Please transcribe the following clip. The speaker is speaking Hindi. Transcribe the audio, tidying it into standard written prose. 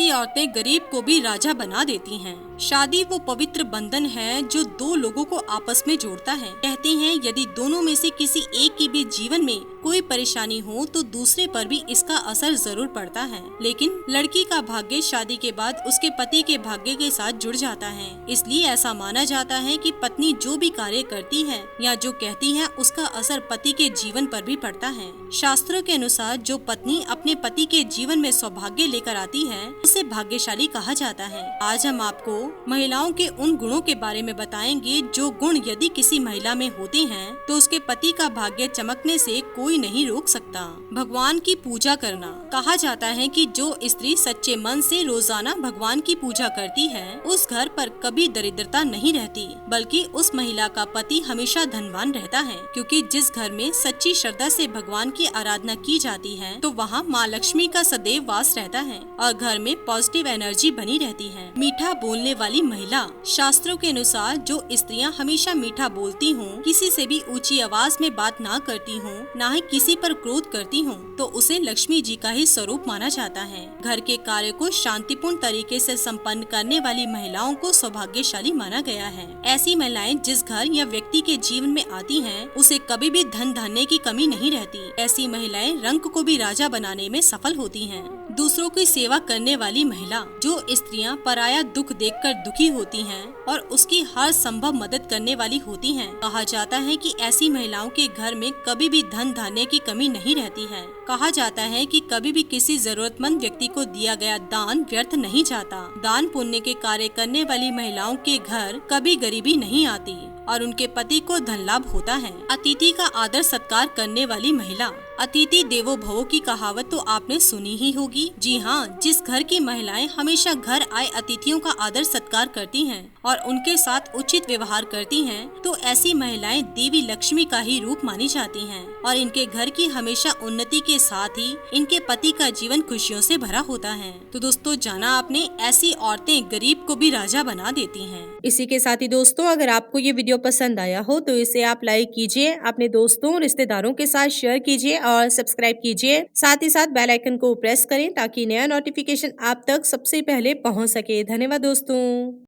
ऐसी औरतें गरीब को भी राजा बना देती हैं। शादी वो पवित्र बंधन है जो दो लोगों को आपस में जोड़ता है। कहते हैं यदि दोनों में से किसी एक की भी जीवन में कोई परेशानी हो तो दूसरे पर भी इसका असर जरूर पड़ता है। लेकिन लड़की का भाग्य शादी के बाद उसके पति के भाग्य के साथ जुड़ जाता है। इसलिए ऐसा माना जाता है कि पत्नी जो भी कार्य करती है या जो कहती है उसका असर पति के जीवन पर भी पड़ता है। शास्त्रों के अनुसार जो पत्नी अपने पति के जीवन में सौभाग्य लेकर आती है उसे भाग्यशाली कहा जाता है। आज हम आपको महिलाओं के उन गुणों के बारे में बताएंगे जो गुण यदि किसी महिला में होते हैं तो उसके पति का भाग्य चमकने से कोई नहीं रोक सकता। भगवान की पूजा करना। कहा जाता है कि जो स्त्री सच्चे मन से रोजाना भगवान की पूजा करती है उस घर पर कभी दरिद्रता नहीं रहती, बल्कि उस महिला का पति हमेशा धनवान रहता है। क्योंकि जिस घर में सच्ची श्रद्धा से भगवान की आराधना की जाती है तो वहाँ माँ लक्ष्मी का सदैव वास रहता है और घर में पॉजिटिव एनर्जी बनी रहती है। मीठा बोलने वाली महिला। शास्त्रों के अनुसार जो स्त्रियां हमेशा मीठा बोलती हों, किसी से भी ऊंची आवाज में बात ना करती हों, ना ही किसी पर क्रोध करती हों, तो उसे लक्ष्मी जी का ही स्वरूप माना जाता है। घर के कार्य को शांतिपूर्ण तरीके से संपन्न करने वाली महिलाओं को सौभाग्यशाली माना गया है। ऐसी महिलाएं जिस घर या व्यक्ति के जीवन में आती हैं, उसे कभी भी धन धान्य की कमी नहीं रहती। ऐसी महिलाएं रंक को भी राजा बनाने में सफल होती हैं। दूसरों की सेवा करने वाली महिला। जो स्त्रियां पराया दुख देखकर दुखी होती हैं और उसकी हर संभव मदद करने वाली होती हैं, कहा जाता है कि ऐसी महिलाओं के घर में कभी भी धन धान्य की कमी नहीं रहती है। कहा जाता है कि कभी भी किसी जरूरतमंद व्यक्ति को दिया गया दान व्यर्थ नहीं जाता। दान पुण्य के कार्य करने वाली महिलाओं के घर कभी गरीबी नहीं आती और उनके पति को धन लाभ होता है। अतिथि का आदर सत्कार करने वाली महिला। अतिथि देवो भव की कहावत तो आपने सुनी ही होगी। जी हाँ, जिस घर की महिलाएं हमेशा घर आए अतिथियों का आदर सत्कार करती हैं और उनके साथ उचित व्यवहार करती हैं, तो ऐसी महिलाएं देवी लक्ष्मी का ही रूप मानी जाती हैं और इनके घर की हमेशा उन्नति के साथ ही इनके पति का जीवन खुशियों से भरा होता है। तो दोस्तों, जाना आपने, ऐसी औरतें गरीब को भी राजा बना देती हैं। इसी के साथ ही दोस्तों, अगर आपको ये वीडियो पसंद आया हो तो इसे आप लाइक कीजिए, अपने दोस्तों रिश्तेदारों के साथ शेयर कीजिए और सब्सक्राइब कीजिए। साथ ही साथ बेल आइकन को प्रेस करें ताकि नया नोटिफिकेशन आप तक सबसे पहले पहुंच सके। धन्यवाद दोस्तों।